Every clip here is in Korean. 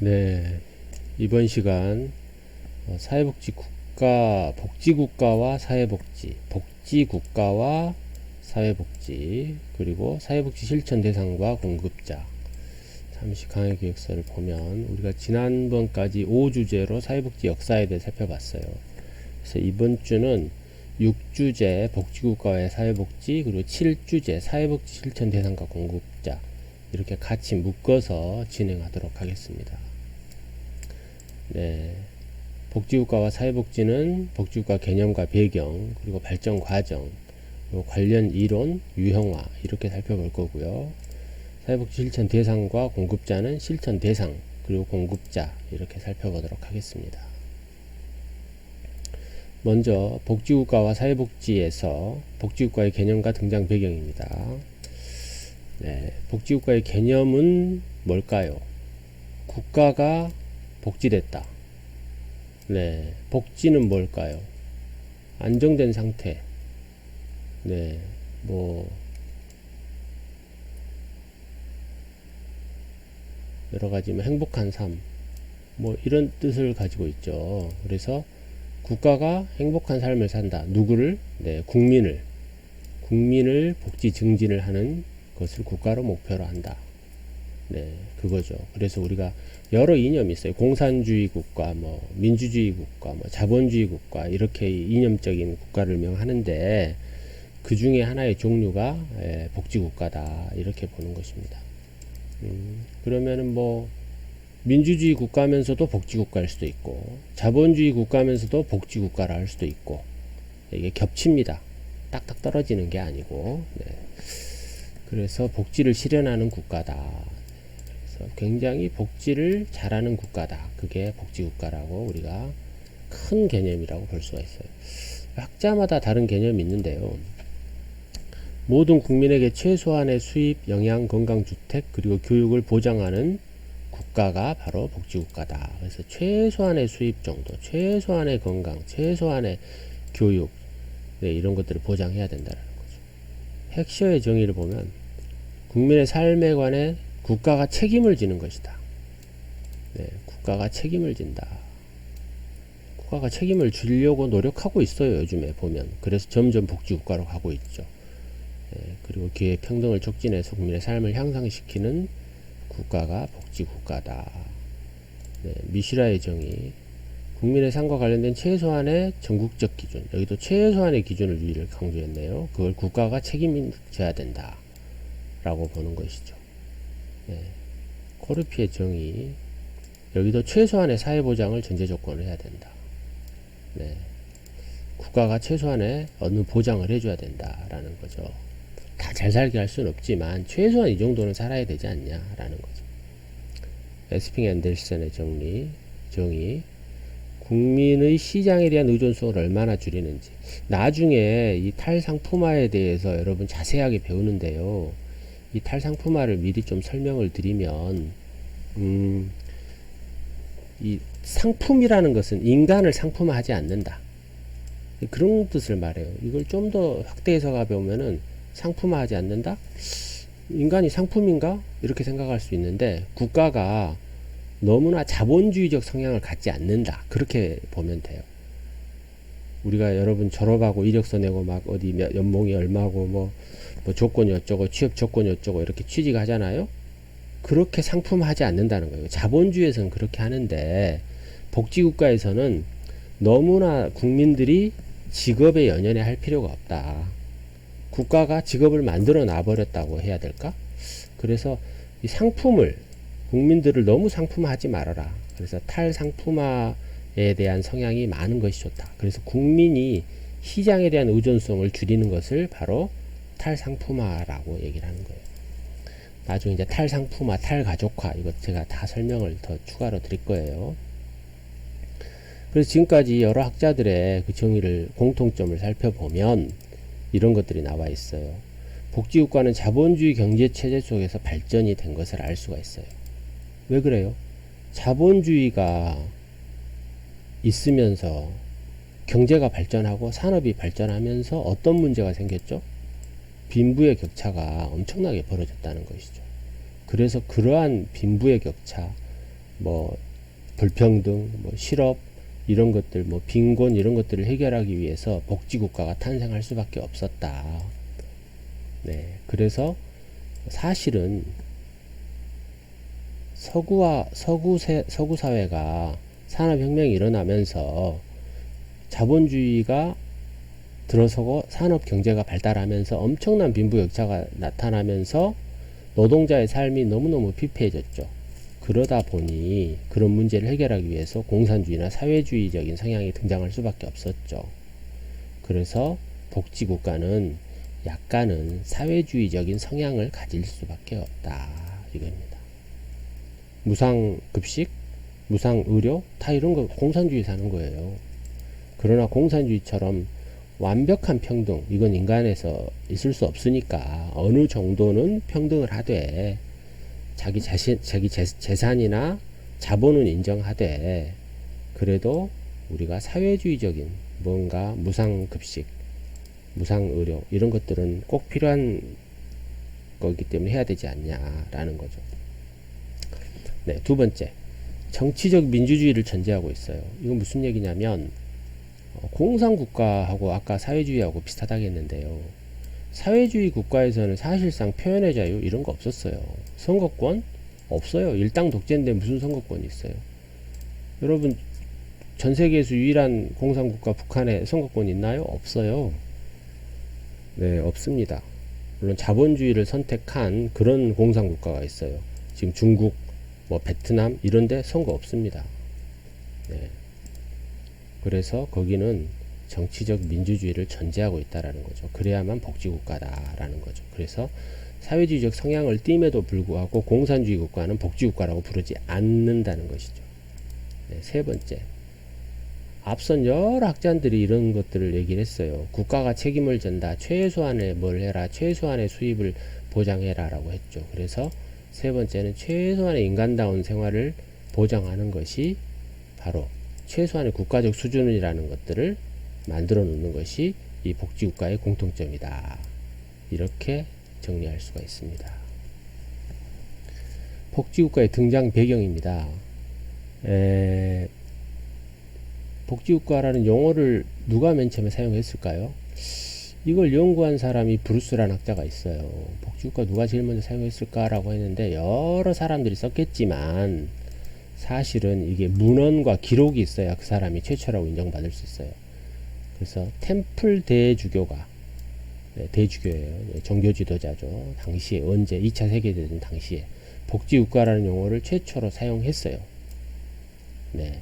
네, 이번 시간 복지국가와 사회복지, 복지국가와 사회복지, 그리고 사회복지 실천 대상과 공급자, 잠시 강의기획서를 보면 우리가 지난번까지 5주제로 사회복지 역사에 대해 살펴봤어요. 그래서 이번 주는 6주제 복지국가의 사회복지, 그리고 7주제 사회복지 실천 대상과 공급자, 이렇게 같이 묶어서 진행하도록 하겠습니다. 네, 복지국가와 사회복지는 복지국가 개념과 배경, 그리고 발전 과정, 그리고 관련 이론, 유형화 이렇게 살펴볼 거고요. 사회복지 실천 대상과 공급자는 실천 대상, 그리고 공급자 이렇게 살펴보도록 하겠습니다. 먼저 복지국가와 사회복지에서 복지국가의 개념과 등장 배경입니다. 네, 복지국가의 개념은 뭘까요? 국가가 복지됐다. 네, 복지는 뭘까요? 안정된 상태. 네, 여러가지 행복한 삶, 이런 뜻을 가지고 있죠. 그래서 국가가 행복한 삶을 산다. 누구를? 네, 국민을 복지 증진을 하는 것을 국가로 목표로 한다. 네, 그거죠. 그래서 우리가 여러 이념이 있어요. 공산주의 국가, 민주주의 국가, 자본주의 국가, 이렇게 이념적인 국가를 명하는데, 그 중에 하나의 종류가 복지국가다. 이렇게 보는 것입니다. 그러면은 민주주의 국가면서도 복지국가일 수도 있고, 자본주의 국가면서도 복지국가라 할 수도 있고, 이게 겹칩니다. 딱딱 떨어지는 게 아니고, 네. 그래서 복지를 실현하는 국가다. 그래서 굉장히 복지를 잘하는 국가다. 그게 복지국가라고 우리가 큰 개념이라고 볼 수가 있어요. 학자마다 다른 개념이 있는데요. 모든 국민에게 최소한의 수입, 영양, 건강, 주택, 그리고 교육을 보장하는 국가가 바로 복지국가다. 그래서 최소한의 수입 정도, 최소한의 건강, 최소한의 교육, 네, 이런 것들을 보장해야 된다는 거죠. 핵시어의 정의를 보면 국민의 삶에 관해 국가가 책임을 지는 것이다. 네, 국가가 책임을 진다. 국가가 책임을 지려고 노력하고 있어요. 요즘에 보면. 그래서 점점 복지국가로 가고 있죠. 네, 그리고 기회 평등을 촉진해서 국민의 삶을 향상시키는 국가가 복지국가다. 네, 미시라의 정의. 국민의 삶과 관련된 최소한의 전국적 기준. 여기도 최소한의 기준을 유의를 강조했네요. 그걸 국가가 책임져야 된다. 라고 보는 것이죠. 네. 코르피의 정의. 여기도 최소한의 사회보장을 전제조건을 해야 된다. 네. 국가가 최소한의 어느 보장을 해줘야 된다라는 거죠. 다 잘 살게 할 수는 없지만 최소한 이 정도는 살아야 되지 않냐라는 거죠. 에스핑 앤델슨의 정의. 국민의 시장에 대한 의존성을 얼마나 줄이는지. 나중에 이 탈상품화에 대해서 여러분 자세하게 배우는데요. 이 탈상품화를 미리 좀 설명을 드리면, 이 상품이라는 것은 인간을 상품화하지 않는다. 그런 뜻을 말해요. 이걸 좀 더 확대해서 가보면은 상품화하지 않는다? 인간이 상품인가? 이렇게 생각할 수 있는데, 국가가 너무나 자본주의적 성향을 갖지 않는다. 그렇게 보면 돼요. 우리가 여러분 졸업하고 이력서 내고 막 어디 연봉이 얼마고 뭐 조건이 어쩌고 취업 조건이 어쩌고 이렇게 취직하잖아요. 그렇게 상품화하지 않는다는 거예요. 자본주의에서는 그렇게 하는데 복지국가에서는 너무나 국민들이 직업에 연연해 할 필요가 없다. 국가가 직업을 만들어 놔버렸다고 해야 될까? 그래서 이 상품을 국민들을 너무 상품화하지 말아라. 그래서 탈상품화에 대한 성향이 많은 것이 좋다. 그래서 국민이 시장에 대한 의존성을 줄이는 것을 바로 탈상품화라고 얘기를 하는 거예요. 나중에 이제 탈상품화, 탈가족화, 이것 제가 다 설명을 더 추가로 드릴 거예요. 그래서 지금까지 여러 학자들의 그 정의를, 공통점을 살펴보면 이런 것들이 나와 있어요. 복지국가는 자본주의 경제체제 속에서 발전이 된 것을 알 수가 있어요. 왜 그래요? 자본주의가 있으면서 경제가 발전하고 산업이 발전하면서 어떤 문제가 생겼죠? 빈부의 격차가 엄청나게 벌어졌다는 것이죠. 그래서 그러한 빈부의 격차, 뭐 불평등, 뭐 실업 이런 것들, 뭐 빈곤 이런 것들을 해결하기 위해서 복지국가가 탄생할 수밖에 없었다. 네, 그래서 사실은 서구 사회가 산업혁명이 일어나면서 자본주의가 들어서고 산업 경제가 발달하면서 엄청난 빈부격차가 나타나면서 노동자의 삶이 너무너무 피폐해졌죠. 그러다 보니 그런 문제를 해결하기 위해서 공산주의나 사회주의적인 성향이 등장할 수밖에 없었죠. 그래서 복지국가는 약간은 사회주의적인 성향을 가질 수밖에 없다. 이겁니다. 무상급식, 무상의료 다 이런 거 공산주의 사는 거예요. 그러나 공산주의처럼 완벽한 평등, 이건 인간에서 있을 수 없으니까 어느 정도는 평등을 하되 자기 재산이나 자본은 인정하되 그래도 우리가 사회주의적인 뭔가 무상급식, 무상의료 이런 것들은 꼭 필요한 거기 때문에 해야 되지 않냐라는 거죠. 네, 두 번째, 정치적 민주주의를 전제하고 있어요. 이건 무슨 얘기냐면 공산국가하고 아까 사회주의하고 비슷하다겠는데요. 사회주의 국가에서는 사실상 표현의 자유 이런 거 없었어요. 선거권 없어요. 일당 독재인데 무슨 선거권이 있어요. 여러분 전 세계에서 유일한 공산국가 북한에 선거권 있나요? 없어요. 네, 없습니다. 물론 자본주의를 선택한 그런 공산국가가 있어요. 지금 중국, 뭐 베트남 이런데 선거 없습니다. 네. 그래서 거기는 정치적 민주주의를 전제하고 있다라는 거죠. 그래야만 복지국가다라는 거죠. 그래서 사회주의적 성향을 띠임에도 불구하고 공산주의 국가는 복지국가라고 부르지 않는다는 것이죠. 네, 세 번째, 앞선 여러 학자들이 이런 것들을 얘기를 했어요. 국가가 책임을 전다. 최소한의 뭘 해라. 최소한의 수입을 보장해라 라고 했죠. 그래서 세 번째는 최소한의 인간다운 생활을 보장하는 것이 바로 최소한의 국가적 수준이라는 것들을 만들어 놓는 것이 이 복지국가의 공통점이다. 이렇게 정리할 수가 있습니다. 복지국가의 등장 배경입니다. 복지국가라는 용어를 누가 맨 처음에 사용했을까요? 이걸 연구한 사람이 브루스라는 학자가 있어요. 복지국가 누가 제일 먼저 사용했을까라고 했는데 여러 사람들이 썼겠지만 사실은 이게 문헌과 기록이 있어야 그 사람이 최초라고 인정받을 수 있어요. 그래서 템플 대주교가, 네, 대주교예요. 종교 지도자죠. 당시에 언제 2차 세계대전 당시에 복지국가라는 용어를 최초로 사용했어요. 네.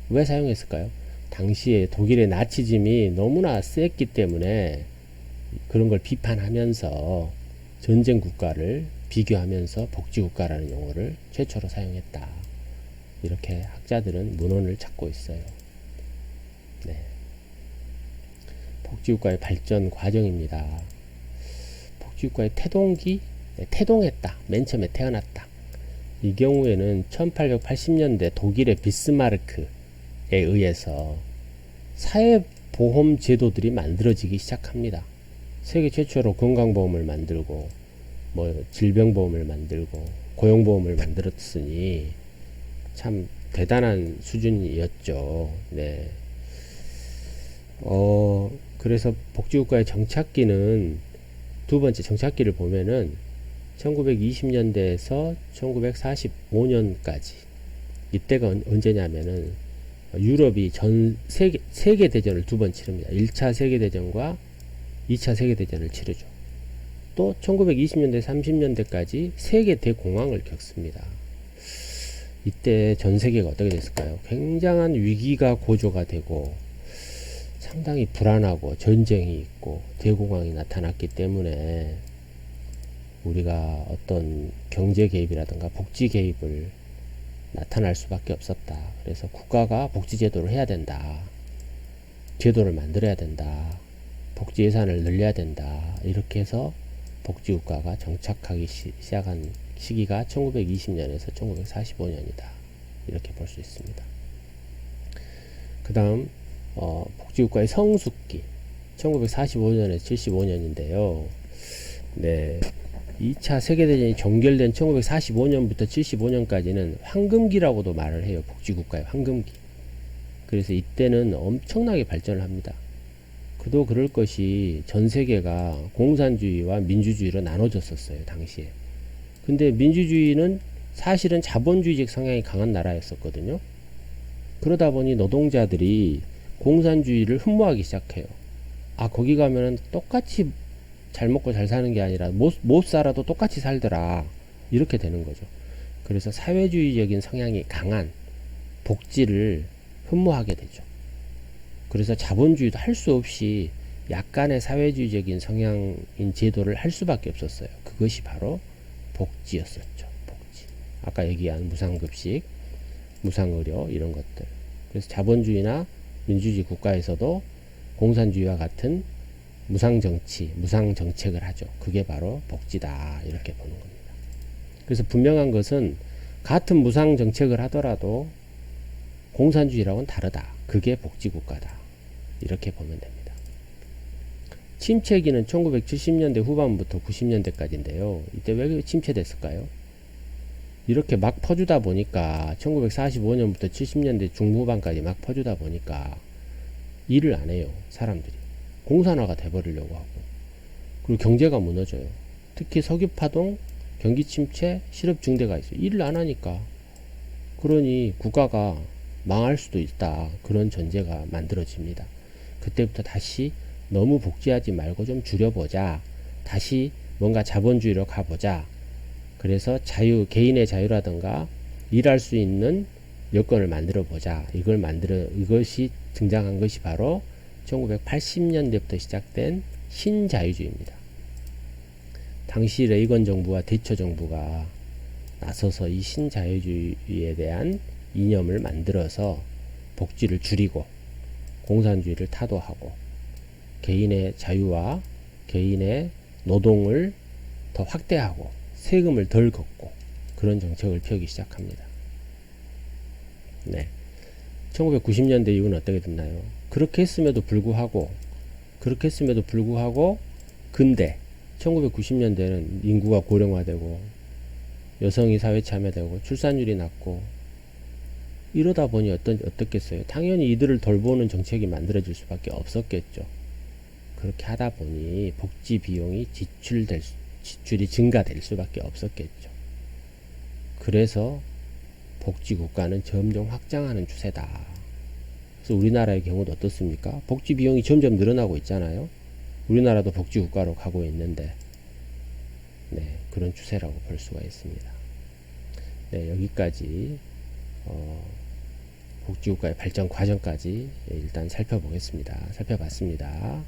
왜 사용했을까요? 당시에 독일의 나치즘이 너무나 셌기 때문에 그런 걸 비판하면서 전쟁 국가를 비교하면서 복지국가라는 용어를 최초로 사용했다. 이렇게 학자들은 문헌을 찾고 있어요. 네. 복지국가의 발전 과정입니다. 복지국가의 태동기, 네, 태동했다. 맨 처음에 태어났다. 이 경우에는 1880년대 독일의 비스마르크에 의해서 사회보험 제도들이 만들어지기 시작합니다. 세계 최초로 건강보험을 만들고 뭐 질병보험을 만들고 고용보험을 만들었으니 참 대단한 수준이었죠. 네. 그래서 복지국가의 정착기는 두 번째 정착기를 보면은 1920년대에서 1945년까지 이때가 언제냐면은 유럽이 전 세계 대전을 두 번 치릅니다. 1차 세계대전과 2차 세계대전을 치르죠. 또 1920년대 30년대까지 세계 대공황을 겪습니다. 이때 전 세계가 어떻게 됐을까요? 굉장한 위기가 고조가 되고 상당히 불안하고 전쟁이 있고 대공황이 나타났기 때문에 우리가 어떤 경제 개입이라든가 복지 개입을 나타날 수밖에 없었다. 그래서 국가가 복지 제도를 해야 된다. 제도를 만들어야 된다. 복지 예산을 늘려야 된다. 이렇게 해서 복지국가가 정착하기 시작한 시기가 1920년에서 1945년이다. 이렇게 볼 수 있습니다. 그 다음 복지국가의 성숙기 1945년에서 75년인데요. 네, 2차 세계대전이 종결된 1945년부터 75년까지는 황금기라고도 말을 해요. 복지국가의 황금기. 그래서 이때는 엄청나게 발전을 합니다. 그도 그럴 것이 전 세계가 공산주의와 민주주의로 나눠졌었어요. 당시에. 근데 민주주의는 사실은 자본주의적 성향이 강한 나라였었거든요. 그러다 보니 노동자들이 공산주의를 흠모하기 시작해요. 아, 거기 가면은 똑같이 잘 먹고 잘 사는 게 아니라 못 살아도 똑같이 살더라. 이렇게 되는 거죠. 그래서 사회주의적인 성향이 강한 복지를 흠모하게 되죠. 그래서 자본주의도 할 수 없이 약간의 사회주의적인 성향인 제도를 할 수밖에 없었어요. 그것이 바로 복지였었죠. 복지. 아까 얘기한 무상급식, 무상의료 이런 것들. 그래서 자본주의나 민주주의 국가에서도 공산주의와 같은 무상정치, 무상정책을 하죠. 그게 바로 복지다. 이렇게 보는 겁니다. 그래서 분명한 것은 같은 무상정책을 하더라도 공산주의랑은 다르다. 그게 복지국가다. 이렇게 보면 됩니다. 침체기는 1970년대 후반부터 90년대까지인데요. 이때 왜 침체됐을까요? 이렇게 막 퍼주다 보니까 1945년부터 70년대 중후반까지 막 퍼주다 보니까 일을 안 해요. 사람들이. 공산화가 돼버리려고 하고. 그리고 경제가 무너져요. 특히 석유파동, 경기 침체, 실업 증대가 있어요. 일을 안 하니까. 그러니 국가가 망할 수도 있다. 그런 전제가 만들어집니다. 그때부터 다시 너무 복지하지 말고 좀 줄여보자. 다시 뭔가 자본주의로 가보자. 그래서 개인의 자유라든가 일할 수 있는 여건을 만들어 보자. 이것이 등장한 것이 바로 1980년대부터 시작된 신자유주의입니다. 당시 레이건 정부와 대처 정부가 나서서 이 신자유주의에 대한 이념을 만들어서 복지를 줄이고 공산주의를 타도하고 개인의 자유와 개인의 노동을 더 확대하고 세금을 덜 걷고 그런 정책을 펴기 시작합니다. 네. 1990년대 이후는 어떻게 됐나요? 그렇게 했음에도 불구하고 근대 1990년대는 인구가 고령화되고 여성이 사회 참여되고 출산율이 낮고 이러다 보니 어떻겠어요? 당연히 이들을 돌보는 정책이 만들어질 수밖에 없었겠죠. 그렇게 하다 보니 복지 비용이 지출이 증가될 수밖에 없었겠죠. 그래서 복지 국가는 점점 확장하는 추세다. 그래서 우리나라의 경우도 어떻습니까? 복지 비용이 점점 늘어나고 있잖아요. 우리나라도 복지 국가로 가고 있는데, 네, 그런 추세라고 볼 수가 있습니다. 네, 여기까지 복지 국가의 발전 과정까지 일단 살펴봤습니다.